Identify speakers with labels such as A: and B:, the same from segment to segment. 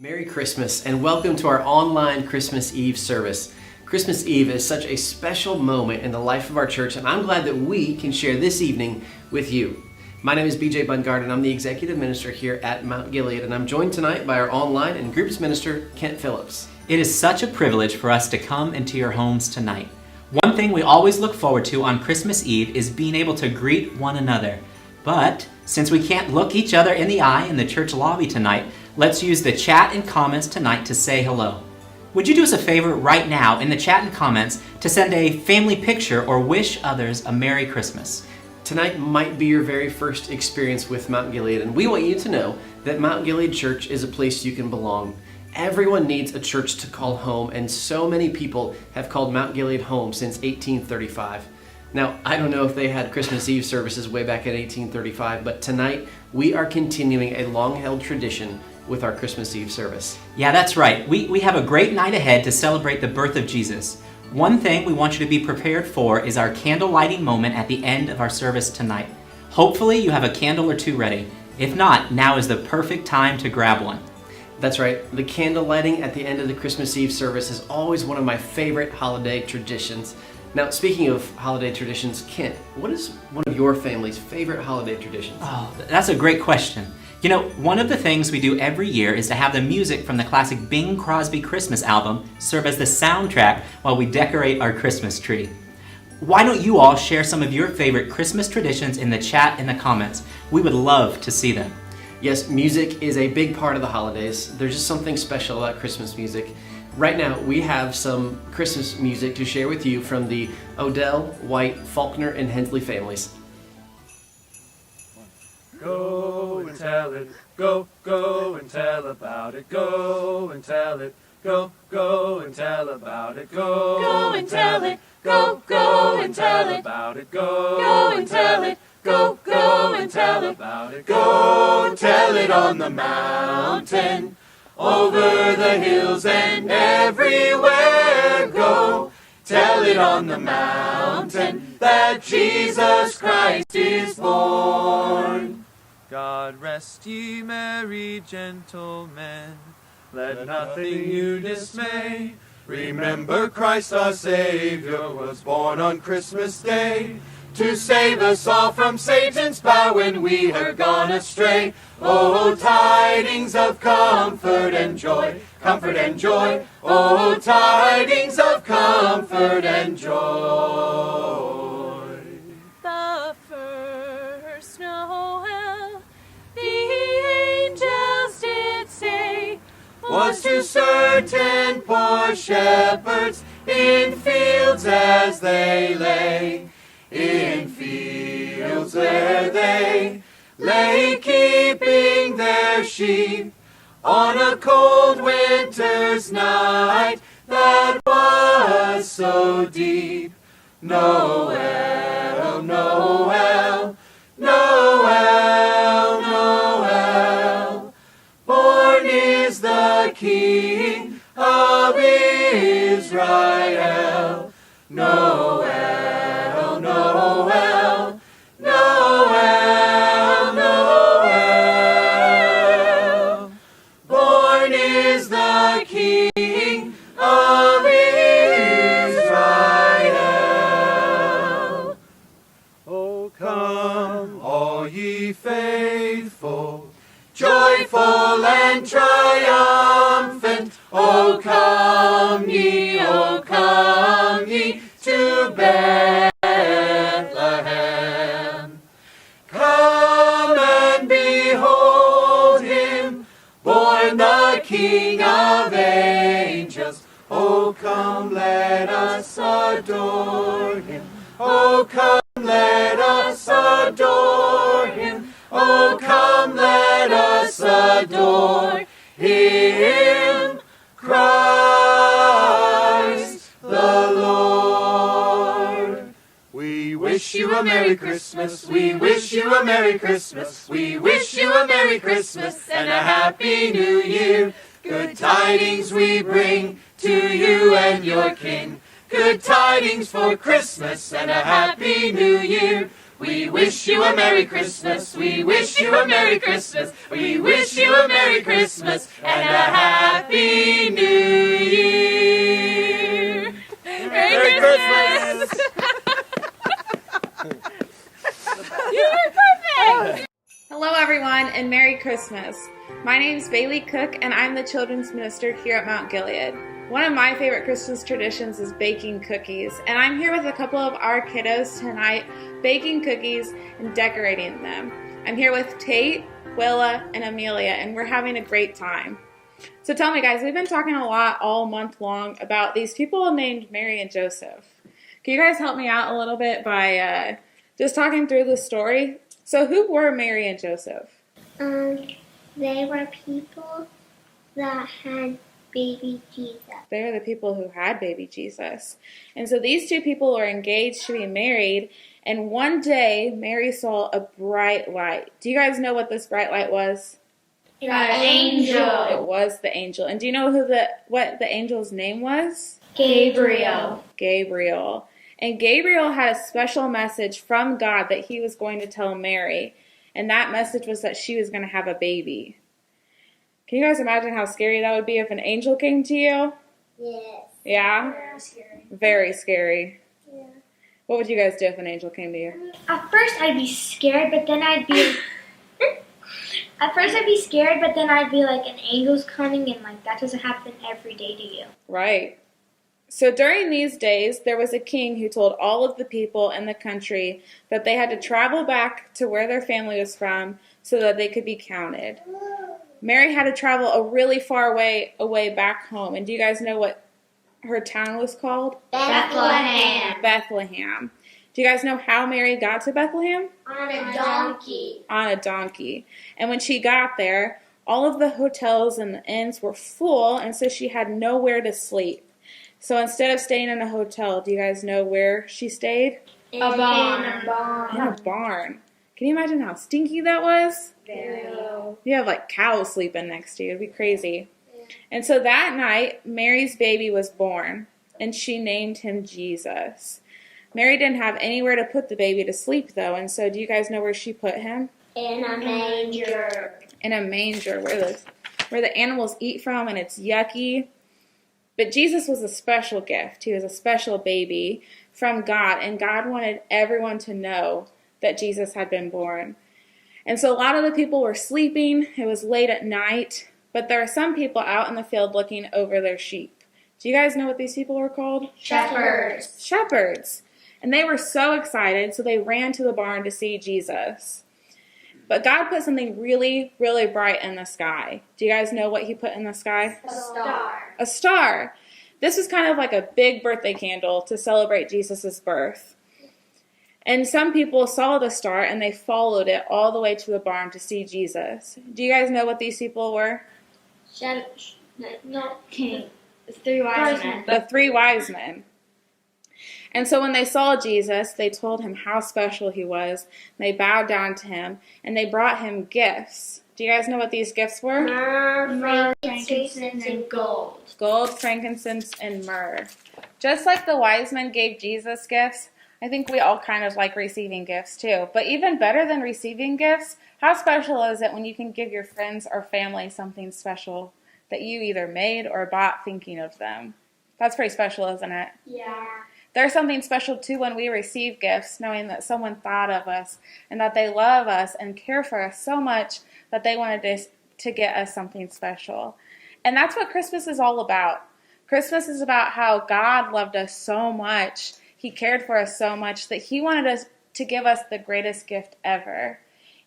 A: Merry Christmas and welcome to our online Christmas Eve service. Christmas Eve is such a special moment in the life of our church, and I'm glad that we can share this evening with you. My name is BJ Bungard, and I'm the executive minister here at Mount Gilead, and I'm joined tonight by our online and groups minister, Kent Phillips.
B: It is such a privilege for us to come into your homes tonight. One thing we always look forward to on Christmas Eve is being able to greet one another. But since we can't look each other in the eye in the church lobby tonight, let's use the chat and comments tonight to say hello. Would you do us a favor right now in the chat and comments to send a family picture or wish others a Merry Christmas?
A: Tonight might be your very first experience with Mount Gilead, and we want you to know that Mount Gilead Church is a place you can belong. Everyone needs a church to call home, and so many people have called Mount Gilead home since 1835. Now, I don't know if they had Christmas Eve services way back in 1835, but tonight we are continuing a long-held tradition with our Christmas Eve service.
B: Yeah, that's right. We have a great night ahead to celebrate the birth of Jesus. One thing we want you to be prepared for is our candlelighting moment at the end of our service tonight. Hopefully you have a candle or two ready. If not, now is the perfect time to grab one.
A: That's right. The candle lighting at the end of the Christmas Eve service is always one of my favorite holiday traditions. Now, speaking of holiday traditions, Kent, what is one of your family's favorite holiday traditions?
B: Oh, that's a great question. You know, one of the things we do every year is to have the music from the classic Bing Crosby Christmas album serve as the soundtrack while we decorate our Christmas tree. Why don't you all share some of your favorite Christmas traditions in the chat and the comments? We would love to see them.
A: Yes, music is a big part of the holidays. There's just something special about Christmas music. Right now, we have some Christmas music to share with you from the Odell, White, Faulkner, and Hensley families.
C: Go and tell it, go and tell about it, go and tell it, go and tell about it, go and tell it, go and tell about it, go and tell it, go and tell about it, go tell it on the mountain, over the hills and everywhere, go tell it on the mountain that Jesus Christ is born. God rest ye merry gentlemen, let nothing you dismay. Remember Christ our Savior was born on Christmas Day, to save us all from Satan's power when we are gone astray. Oh, tidings of comfort and joy, comfort and joy. Oh, tidings of comfort and joy.
D: The first Noel, the angels did say,
C: was to certain poor shepherds in fields as they lay, in fields where they lay keeping their sheep on a cold winter's night that was so deep. Noel, Noel, Noel, Noel, born is the King of Israel. Noel, Noel, Noel, Noel, born is the King of Israel. Oh, come, all ye faithful, joyful and triumphant. Oh, come ye to Bethlehem. Come and behold him, born the King of angels. Oh, come, let us adore him. Oh, come, let us adore him. Oh, come, let us adore him, Christ the Lord. We wish you a Merry Christmas. We wish you a Merry Christmas. We wish you a Merry Christmas and a Happy New Year. Good tidings we bring to you and your King. Good tidings for Christmas and a Happy New Year. We wish you a Merry Christmas. We wish you a Merry Christmas. We wish you a Merry Christmas and a Happy New Year.
D: Merry Christmas! You're perfect!
E: Hello, everyone, and Merry Christmas. My name is Bailey Cook, and I'm the children's minister here at Mount Gilead. One of my favorite Christmas traditions is baking cookies, and I'm here with a couple of our kiddos tonight, baking cookies and decorating them. I'm here with Tate, Willa, and Amelia, and we're having a great time. So tell me, guys, we've been talking a lot all month long about these people named Mary and Joseph. Can you guys help me out a little bit by just talking through the story? So who were Mary and Joseph?
F: They were people that had baby Jesus.
E: They were the people who had baby Jesus. And so these two people were engaged to be married, and one day Mary saw a bright light. Do you guys know what this bright light was?
F: The angel.
E: It was the angel. And do you know what the angel's name was?
F: Gabriel.
E: Gabriel. And Gabriel had a special message from God that he was going to tell Mary. And that message was that she was going to have a baby. Can you guys imagine how scary that would be if an angel came to you?
F: Yes.
E: Yeah?
F: Very scary.
E: Very scary.
F: Yeah.
E: What would you guys do if an angel came to you?
F: At first I'd be scared, but then I'd be like, an angel's coming, and like that doesn't happen every day to you.
E: Right. So during these days, there was a king who told all of the people in the country that they had to travel back to where their family was from so that they could be counted. Mary had to travel a really far way away back home. And do you guys know what her town was called?
F: Bethlehem.
E: Bethlehem. Do you guys know how Mary got to Bethlehem?
F: On a donkey.
E: On a donkey. And when she got there, all of the hotels and the inns were full, and so she had nowhere to sleep. So instead of staying in a hotel, do you guys know where she stayed?
F: In a barn.
E: In a barn. Can you imagine how stinky that was?
F: Very.
E: You have like cows sleeping next to you. It'd be crazy. And so that night, Mary's baby was born, and she named him Jesus. Mary didn't have anywhere to put the baby to sleep, though, and so do you guys know where she put him?
F: In a manger.
E: In a manger, where the animals eat from, and it's yucky. But Jesus was a special gift. He was a special baby from God, and God wanted everyone to know that Jesus had been born. And so a lot of the people were sleeping. It was late at night, but there were some people out in the field looking over their sheep. Do you guys know what these people were called?
F: Shepherds.
E: Shepherds. And they were so excited, so they ran to the barn to see Jesus. But God put something really, really bright in the sky. Do you guys know what he put in the sky?
F: A star.
E: A star. This was kind of like a big birthday candle to celebrate Jesus' birth. And some people saw the star and they followed it all the way to the barn to see Jesus. Do you guys know what these people were?
F: King. The three wise men.
E: The three wise men. And so when they saw Jesus, they told him how special he was. They bowed down to him and they brought him gifts. Do you guys know what these gifts were?
F: Myrrh, frankincense, and gold.
E: Gold, frankincense, and myrrh. Just like the wise men gave Jesus gifts, I think we all kind of like receiving gifts too. But even better than receiving gifts, how special is it when you can give your friends or family something special that you either made or bought thinking of them? That's pretty special, isn't it?
F: Yeah.
E: There's something special too when we receive gifts, knowing that someone thought of us and that they love us and care for us so much that they wanted to get us something special. And that's what Christmas is all about. Christmas is about how God loved us so much. He cared for us so much that he wanted us to give us the greatest gift ever.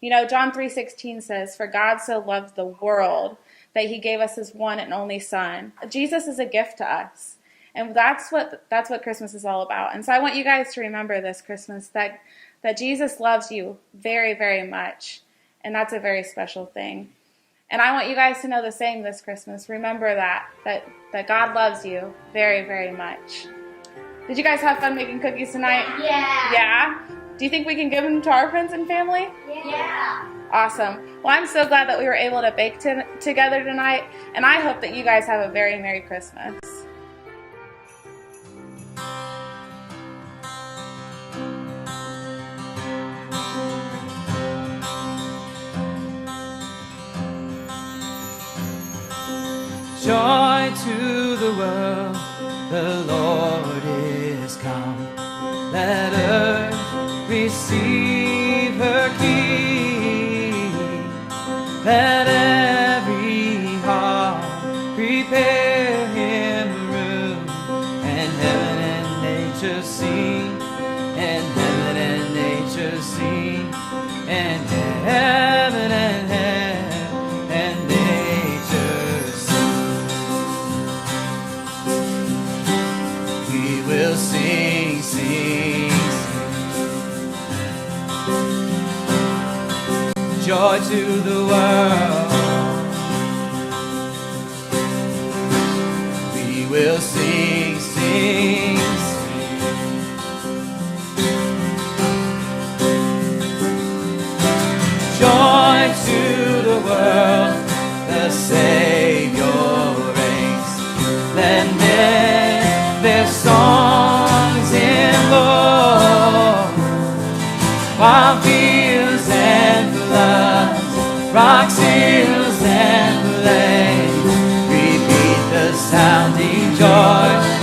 E: You know, John 3:16 says, "For God so loved the world that he gave us his one and only son." Jesus is a gift to us. And that's what Christmas is all about. And so I want you guys to remember this Christmas that Jesus loves you very, very much. And that's a very special thing. And I want you guys to know the same this Christmas. Remember that God loves you very, very much. Did you guys have fun making cookies tonight?
F: Yeah.
E: Yeah? Do you think we can give them to our friends and family?
F: Yeah.
E: Awesome. Well, I'm so glad that we were able to bake together tonight. And I hope that you guys have a very Merry Christmas.
C: Joy to the world, the Lord is come. Let earth receive her King. Let every heart prepare him room, and heaven and nature sing, and heaven and nature sing, and heaven and nature sing. We will sing, sing, sing. Joy to the world. We will sing, sing, sing. Joy to the world, the Savior reigns. Let men their songs in Lord, while fields and floods, rocks, hills, and plains repeat the sounding joy.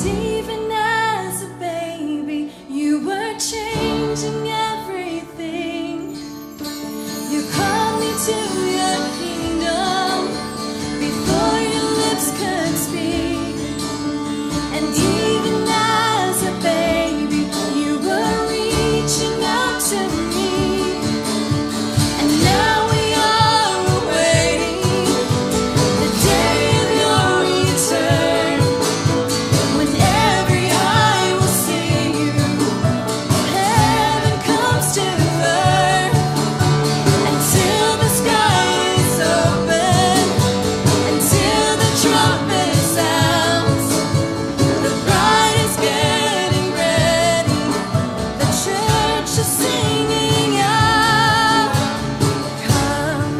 G: even as a baby, you were changing everything. You called me to your kingdom before your lips could speak. And even as a baby, you were reaching out to me. And now we are awaiting the day of your return, when every eye will see you. Heaven comes to earth until the sky is open, until the trumpet sounds. The bride is getting ready, the church is singing out. Come,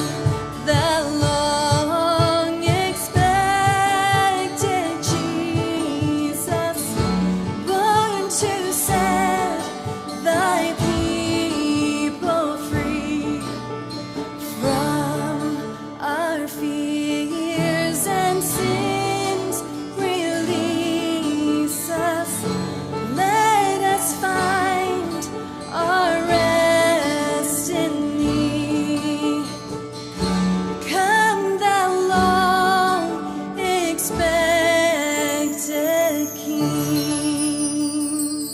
G: the long expected Jesus, born to set thy people free from our fears and sins. Release us, let us find our rest in thee. Come, thou long expected King.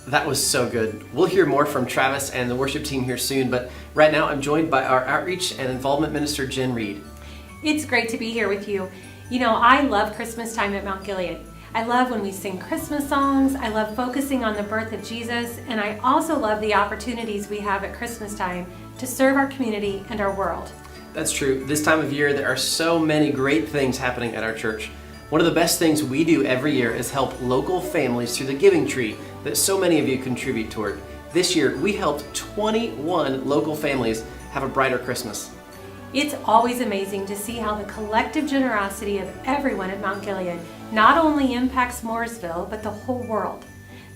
A: That was so good. We'll hear more from Travis and the worship team here soon, but right now I'm joined by our outreach and involvement minister, Jen Reed.
H: It's great to be here with you. You know, I love Christmas time at Mount Gilead. I love when we sing Christmas songs. I love focusing on the birth of Jesus. And I also love the opportunities we have at Christmas time to serve our community and our world.
A: That's true. This time of year, there are so many great things happening at our church. One of the best things we do every year is help local families through the giving tree that so many of you contribute toward. This year, we helped 21 local families have a brighter Christmas.
H: It's always amazing to see how the collective generosity of everyone at Mount Gilead not only impacts Mooresville, but the whole world.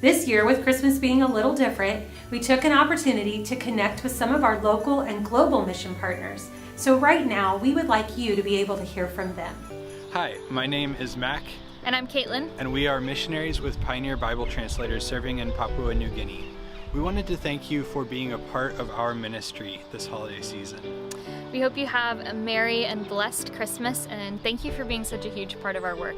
H: This year, with Christmas being a little different, we took an opportunity to connect with some of our local and global mission partners. So right now, we would like you to be able to hear from them.
I: Hi, my name is Mac,
D: And I'm Caitlin.
I: and we are missionaries with Pioneer Bible Translators serving in Papua New Guinea. We wanted to thank you for being a part of our ministry this holiday season.
D: We hope you have a merry and blessed Christmas, and thank you for being such a huge part of our work.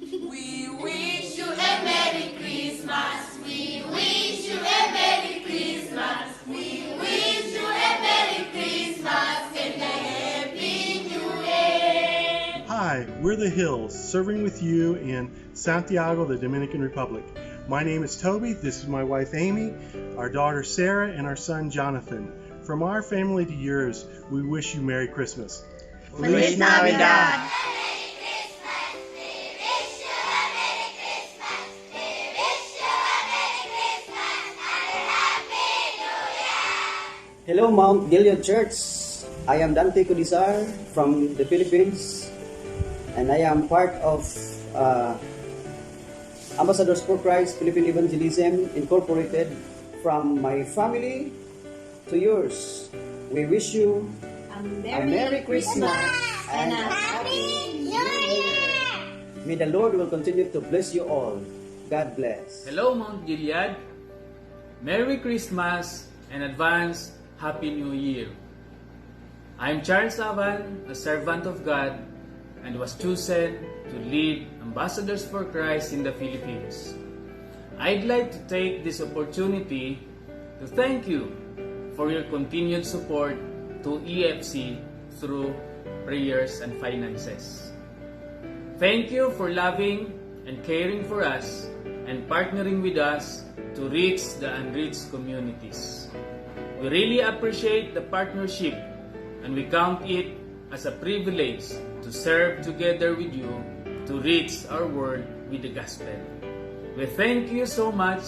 G: We wish you a Merry Christmas. We wish you a Merry Christmas. We wish you a Merry Christmas and a Happy New Year.
J: Hi, we're the Hills, serving with you in Santiago, the Dominican Republic. My name is Toby, this is my wife Amy, our daughter Sarah, and our son Jonathan. From our family to yours, we wish you Merry Christmas.
G: Feliz Navidad.
K: Hello, Mount Gilead Church. I am Dante Codizar from the Philippines, and I am part of Ambassadors for Christ Philippine Evangelism Incorporated. From my family to yours, we wish you a Merry Christmas and a Happy New Year. May the Lord will continue to bless you all. God bless.
L: Hello, Mount Gilead. Merry Christmas and advance Happy New Year. I'm Charles Avan, a servant of God, and was chosen to lead Ambassadors for Christ in the Philippines. I'd like to take this opportunity to thank you for your continued support to EFC through prayers and finances. Thank you for loving and caring for us and partnering with us to reach the unreached communities. We really appreciate the partnership, and we count it as a privilege to serve together with you to reach our world with the gospel. We thank you so much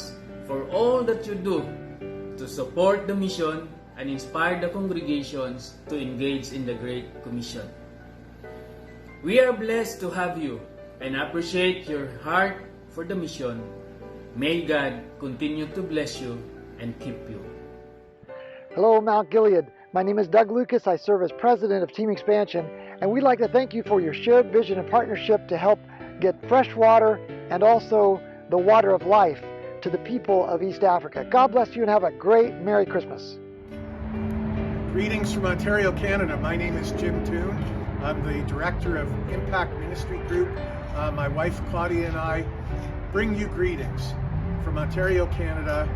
L: for all that you do to support the mission and inspire the congregations to engage in the Great Commission. We are blessed to have you and appreciate your heart for the mission. May God continue to bless you and keep you.
M: Hello, Mount Gilead. My name is Doug Lucas. I serve as president of Team Expansion, and we'd like to thank you for your shared vision and partnership to help get fresh water and also the water of life to the people of East Africa. God bless you and have a great Merry Christmas.
N: Greetings from Ontario, Canada. My name is Jim Toon. I'm the director of Impact Ministry Group. My wife Claudia and I bring you greetings from Ontario, Canada.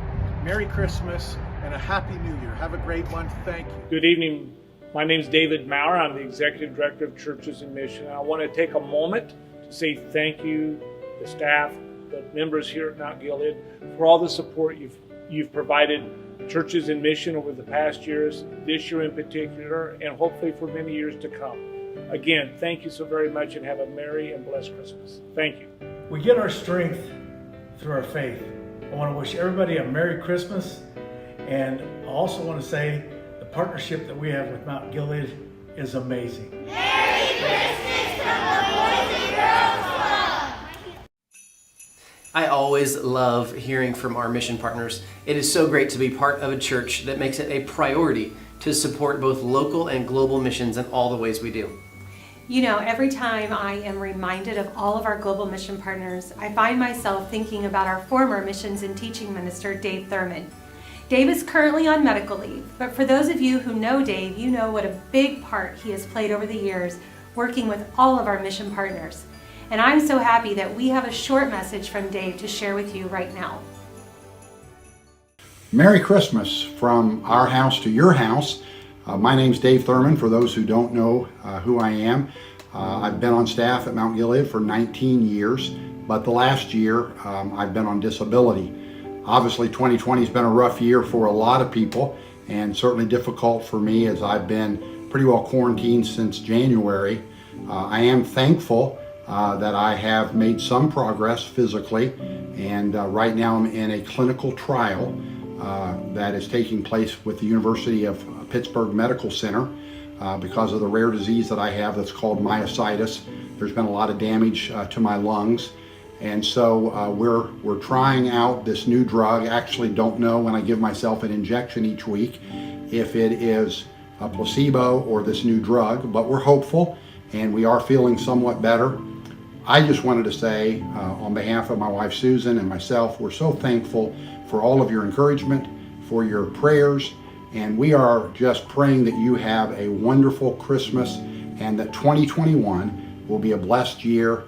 N: Merry Christmas and a Happy New Year. Have a great one. Thank you.
O: Good evening. My name is David Maurer. I'm the Executive Director of Churches in Mission. I want to take a moment to say thank you, the staff, the members here at Mount Gilead, for all the support you've provided Churches in Mission over the past years, this year in particular, and hopefully for many years to come. Again, thank you so very much and have a merry and blessed Christmas. Thank you.
P: We get our strength through our faith. I want to wish everybody a Merry Christmas, and I also want to say the partnership that we have with Mount Gilead is amazing.
G: Merry Christmas from the Boys and Girls Club!
A: I always love hearing from our mission partners. It is so great to be part of a church that makes it a priority to support both local and global missions in all the ways we do.
H: You know, every time I am reminded of all of our global mission partners, I find myself thinking about our former missions and teaching minister, Dave Thurman. Dave is currently on medical leave, but for those of you who know Dave, you know what a big part he has played over the years working with all of our mission partners. And I'm so happy that we have a short message from Dave to share with you right now.
Q: Merry Christmas from our house to your house. My name's Dave Thurman, for those who don't know who I am. I've been on staff at Mount Gilead for 19 years, but the last year I've been on disability. Obviously 2020 has been a rough year for a lot of people, and certainly difficult for me as I've been pretty well quarantined since January. I am thankful that I have made some progress physically, and right now I'm in a clinical trial that is taking place with the University of Pittsburgh Medical Center because of the rare disease that I have that's called myositis. There's been a lot of damage to my lungs, and so we're trying out this new drug. Actually don't know when I give myself an injection each week if it is a placebo or this new drug, but we're hopeful and we are feeling somewhat better. I just wanted to say on behalf of my wife Susan and myself, we're so thankful for all of your encouragement, for your prayers, and we are just praying that you have a wonderful Christmas and that 2021 will be a blessed year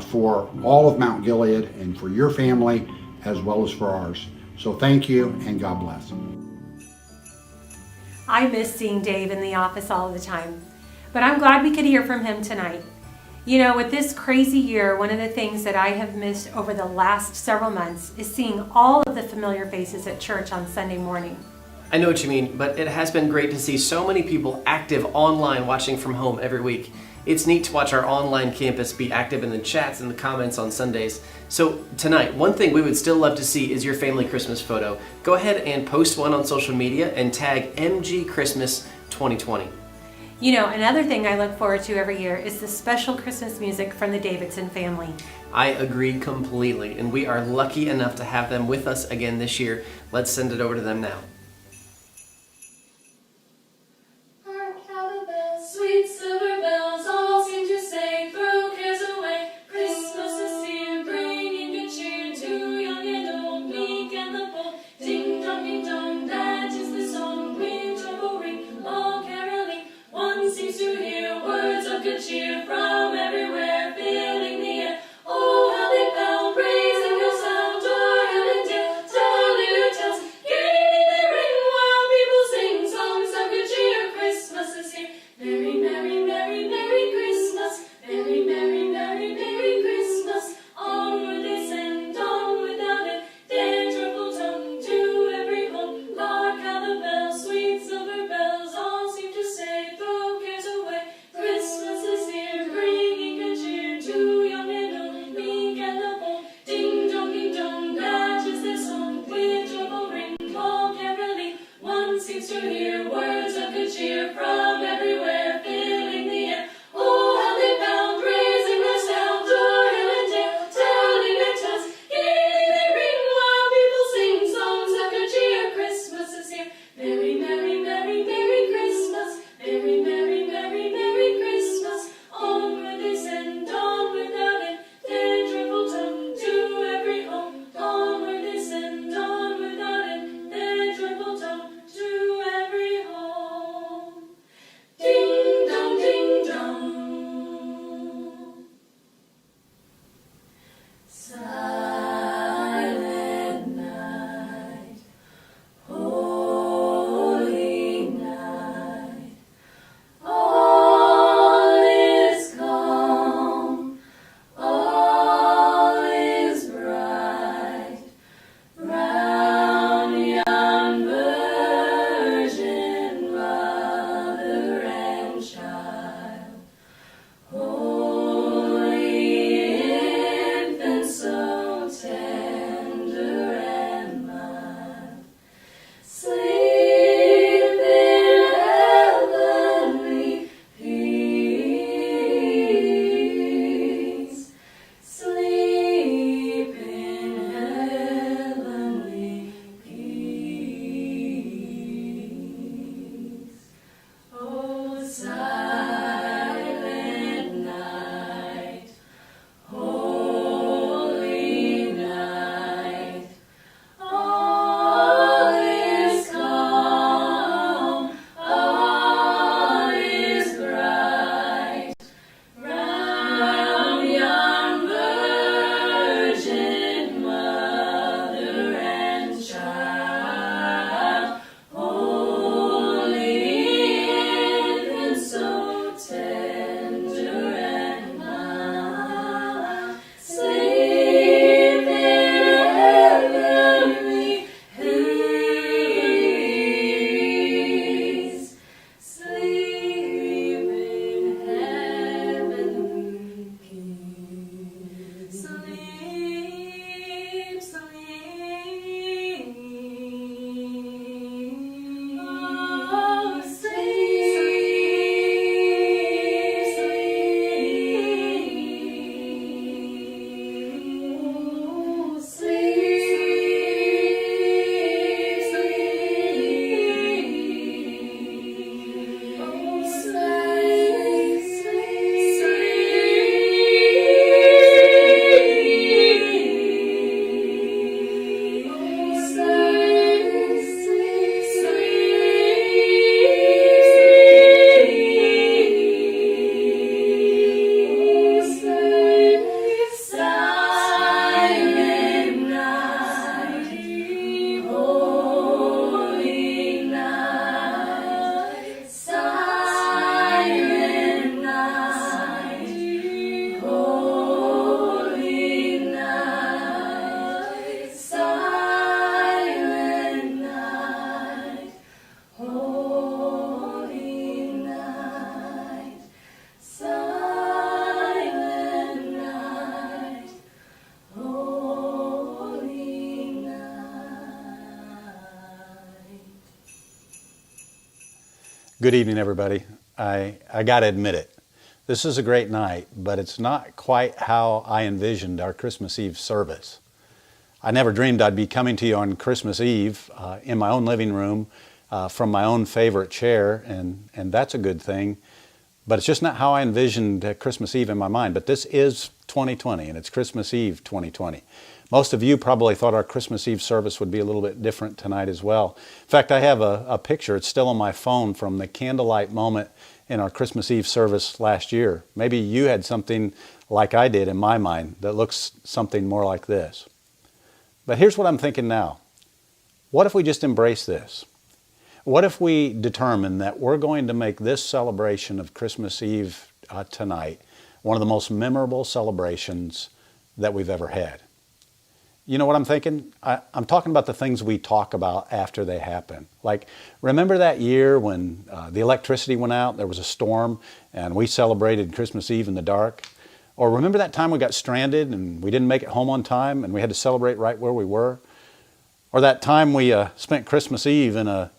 Q: for all of Mount Gilead and for your family as well as for ours. So thank you and God bless.
H: I miss seeing Dave in the office all the time, but I'm glad we could hear from him tonight. You know, with this crazy year, one of the things that I have missed over the last several months is seeing all of the familiar faces at church on Sunday morning.
A: I know what you mean, but it has been great to see so many people active online watching from home every week. It's neat to watch our online campus be active in the chats and the comments on Sundays. So tonight, one thing we would still love to see is your family Christmas photo. Go ahead and post one on social media and tag MG Christmas 2020.
H: You know, another thing I look forward to every year is the special Christmas music from the Davidson family.
A: I agree completely, and we are lucky enough to have them with us again this year. Let's send it over to them now.
G: Hark how the bells, sweet silver bells, all seem to say, throw cares away. Christmas is here, bringing good cheer to young and old, meek and the bold. Ding dong, that is the song. Winter will ring, all caroling. One seems to hear words of good cheer from everywhere, filling the air. Oh, how they bell, raising their sound, o'er hill and dale, telling their tales. Gaily they ring while people sing songs of good cheer. Christmas is here. Merry, merry, merry, merry Christmas. Merry, merry, merry, merry Christmas. Onward they send, on without it. Their joyful tongue to every home. Hark how the bells, sweet silver bells, all seem to say, throw cares away. Christmas is here.
R: Good evening, everybody. I got to admit it. This is a great night, but it's not quite how I envisioned our Christmas Eve service. I never dreamed I'd be coming to you on Christmas Eve in my own living room from my own favorite chair, and that's a good thing. But it's just not how I envisioned Christmas Eve in my mind. But this is 2020, and it's Christmas Eve 2020. Most of you probably thought our Christmas Eve service would be a little bit different tonight as well. In fact, I have a picture, it's still on my phone, from the candlelight moment in our Christmas Eve service last year. Maybe you had something like I did in my mind that looks something more like this. But here's what I'm thinking now. What if we just embrace this? What if we determine that we're going to make this celebration of Christmas Eve tonight one of the most memorable celebrations that we've ever had? You know what I'm thinking? I'm talking about the things we talk about after they happen. Like, remember that year when the electricity went out, there was a storm, and we celebrated Christmas Eve in the dark? Or remember that time we got stranded and we didn't make it home on time and we had to celebrate right where we were? Or that time we spent Christmas Eve in a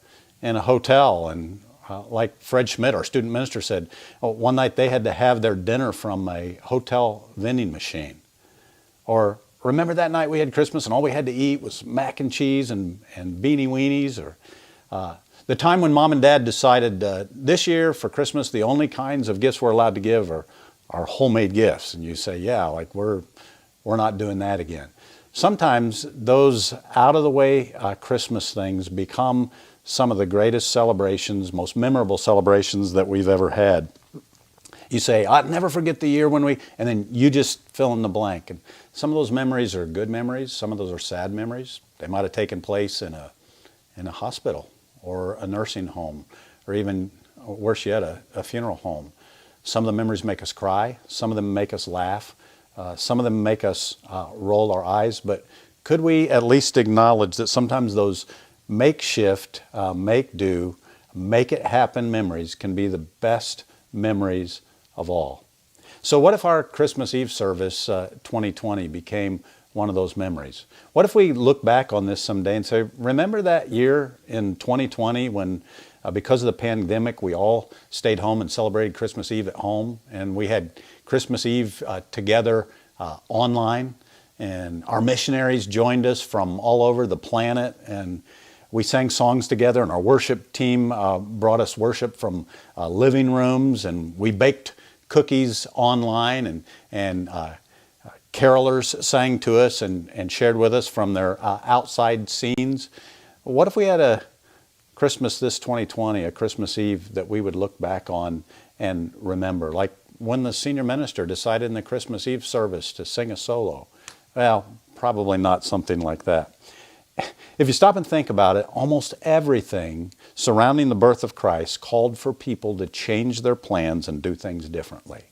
R: hotel, and like Fred Schmidt, our student minister, said, one night they had to have their dinner from a hotel vending machine. Or remember that night we had Christmas and all we had to eat was mac and cheese and beanie weenies? Or the time when mom and dad decided this year for Christmas the only kinds of gifts we're allowed to give are homemade gifts. And you say, yeah, like we're not doing that again. Sometimes those out-of-the-way Christmas things become some of the greatest celebrations, most memorable celebrations that we've ever had. You say, I'll never forget the year when we, and then you just fill in the blank. And some of those memories are good memories. Some of those are sad memories. They might have taken place in a hospital or a nursing home, or even, worse yet, a funeral home. Some of the memories make us cry. Some of them make us laugh. Some of them make us roll our eyes. But could we at least acknowledge that sometimes those makeshift, make-do, make-it-happen memories can be the best memories of all? So what if our Christmas Eve service 2020 became one of those memories? What if we look back on this someday and say, remember that year in 2020 when because of the pandemic we all stayed home and celebrated Christmas Eve at home, and we had Christmas Eve together online, and our missionaries joined us from all over the planet, and we sang songs together, and our worship team brought us worship from living rooms, and we baked cookies online, and carolers sang to us and shared with us from their outside scenes. What if we had a Christmas this 2020, a Christmas Eve that we would look back on and remember? Like when the senior minister decided in the Christmas Eve service to sing a solo. Well, probably not something like that. If you stop and think about it, almost everything surrounding the birth of Christ called for people to change their plans and do things differently.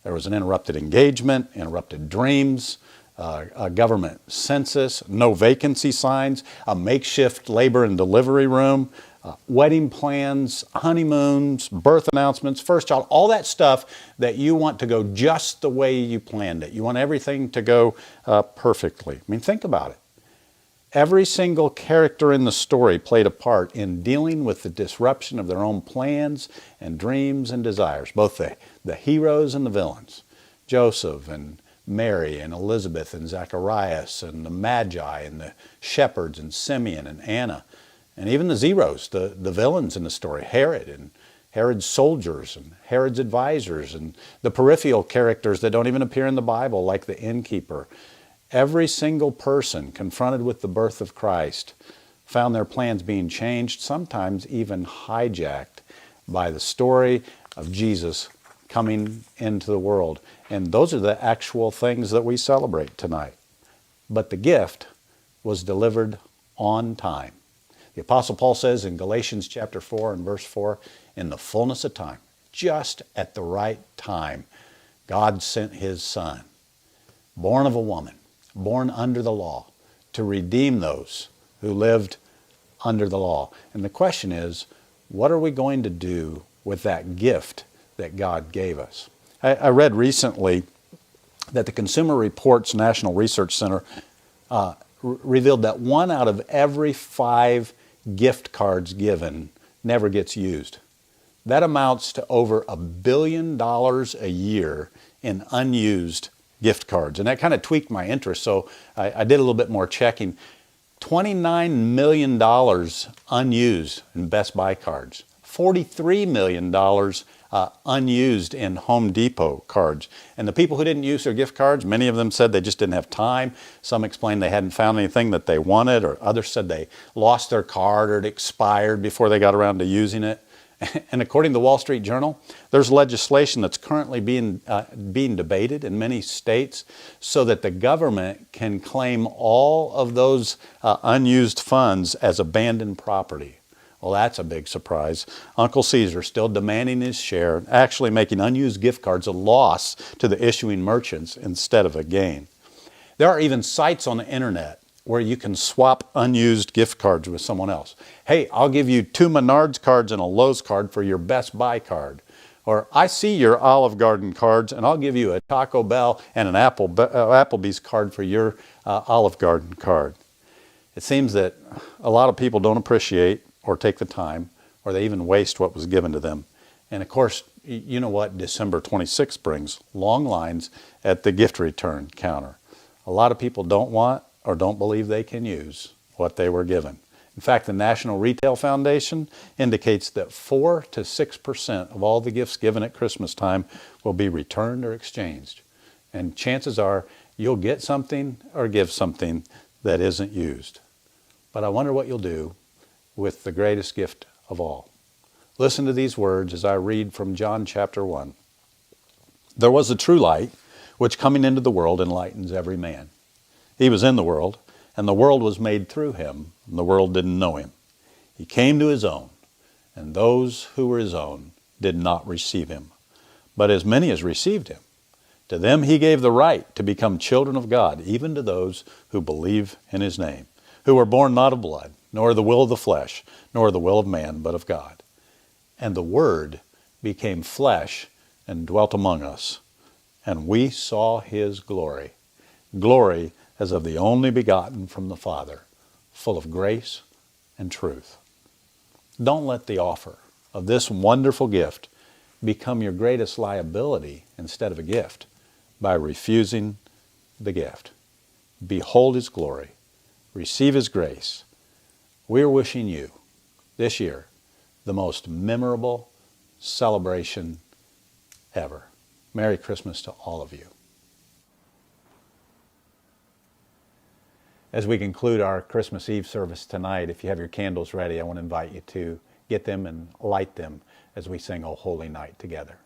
R: There was an interrupted engagement, interrupted dreams, a government census, no vacancy signs, a makeshift labor and delivery room, wedding plans, honeymoons, birth announcements, first child, all that stuff that you want to go just the way you planned it. You want everything to go perfectly. I mean, think about it. Every single character in the story played a part in dealing with the disruption of their own plans and dreams and desires, both the heroes and the villains. Joseph and Mary and Elizabeth and Zacharias and the Magi and the shepherds and Simeon and Anna, and even the zeros, the villains in the story, Herod and Herod's soldiers and Herod's advisors, and the peripheral characters that don't even appear in the Bible, like the innkeeper. Every single person confronted with the birth of Christ found their plans being changed, sometimes even hijacked by the story of Jesus coming into the world. And those are the actual things that we celebrate tonight. But the gift was delivered on time. The Apostle Paul says in Galatians chapter 4 and verse 4, in the fullness of time, just at the right time, God sent His Son, born of a woman, born under the law, to redeem those who lived under the law. And the question is, what are we going to do with that gift that God gave us? I read recently that the Consumer Reports National Research Center revealed that 1 out of every 5 gift cards given never gets used. That amounts to over $1 billion a year in unused gift cards. And that kind of tweaked my interest, so I did a little bit more checking. $29 million unused in Best Buy cards. $43 million unused in Home Depot cards. And the people who didn't use their gift cards, many of them said they just didn't have time. Some explained they hadn't found anything that they wanted, or others said they lost their card or it expired before they got around to using it. And according to the Wall Street Journal, there's legislation that's currently being debated in many states so that the government can claim all of those unused funds as abandoned property. Well, that's a big surprise. Uncle Caesar still demanding his share, actually making unused gift cards a loss to the issuing merchants instead of a gain. There are even sites on the internet where you can swap unused gift cards with someone else. Hey, I'll give you 2 Menards cards and a Lowe's card for your Best Buy card. Or I see your Olive Garden cards and I'll give you a Taco Bell and an Applebee's card for your Olive Garden card. It seems that a lot of people don't appreciate or take the time, or they even waste what was given to them. And of course, you know what December 26th brings? Long lines at the gift return counter. A lot of people don't want or don't believe they can use what they were given. In fact, the National Retail Foundation indicates that 4 to 6% of all the gifts given at Christmas time will be returned or exchanged. And chances are you'll get something or give something that isn't used. But I wonder what you'll do with the greatest gift of all. Listen to these words as I read from John chapter 1. There was a true light, which coming into the world enlightens every man. He was in the world, and the world was made through him, and the world didn't know him. He came to his own, and those who were his own did not receive him. But as many as received him, to them he gave the right to become children of God, even to those who believe in his name, who were born not of blood, nor the will of the flesh, nor the will of man, but of God. And the Word became flesh and dwelt among us, and we saw his glory, glory as of the only begotten from the Father, full of grace and truth. Don't let the offer of this wonderful gift become your greatest liability instead of a gift by refusing the gift. Behold his glory, receive his grace. We're wishing you this year the most memorable celebration ever. Merry Christmas to all of you. As we conclude our Christmas Eve service tonight, if you have your candles ready, I want to invite you to get them and light them as we sing O Holy Night together.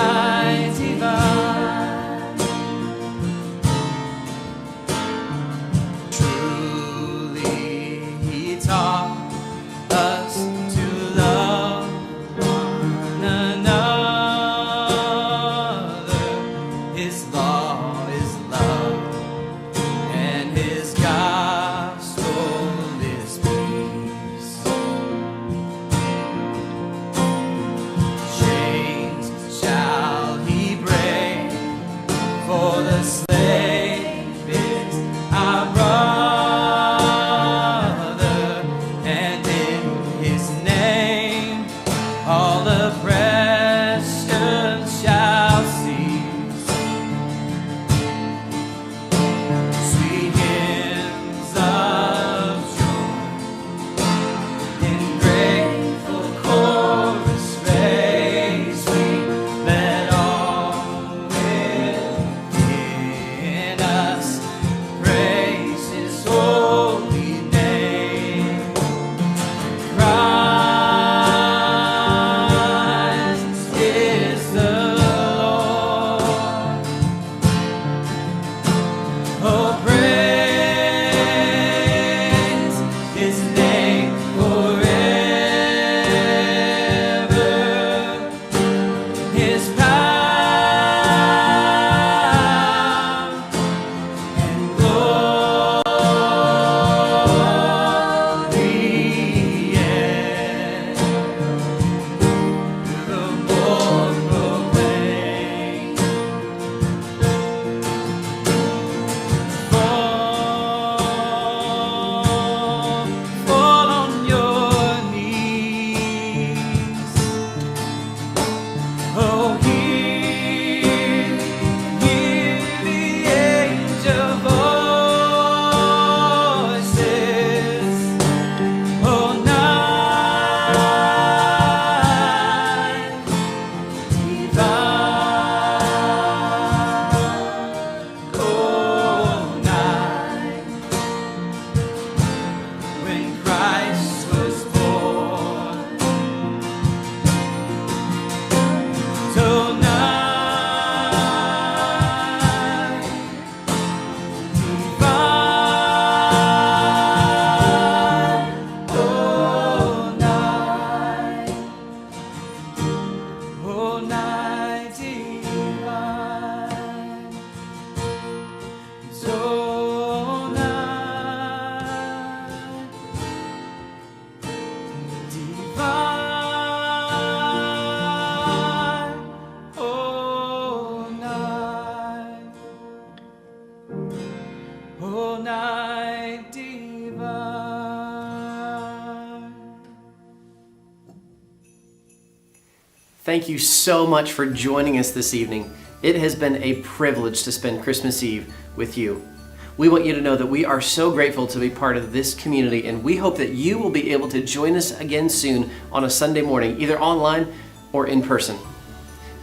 C: night divine. Truly he taught us to love one another. His law is love, and his gospel is peace. Chains shall he break, for the slave is our brother, and in his name all oppression shall cease. Sweet hymns of joy in grateful chorus raise we, let all within us praise his holy name. Christ is the Lord. Oh, praise his name forever. His power and glory, yeah, the Lord proclaim. Fall on your knees. Oh, hear the angel voices. Oh, night divine. Oh, night when Christ was born. So night divine. Oh, night divine. So night divine. Oh, night divine.
A: Thank you so much for joining us this evening. It has been a privilege to spend Christmas Eve with you. We want you to know that we are so grateful to be part of this community, and we hope that you will be able to join us again soon on a Sunday morning, either online or in person.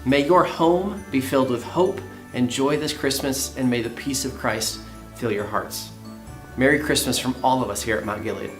A: May your home be filled with hope and joy this Christmas, and may the peace of Christ fill your hearts. Merry Christmas from all of us here at Mount Gilead.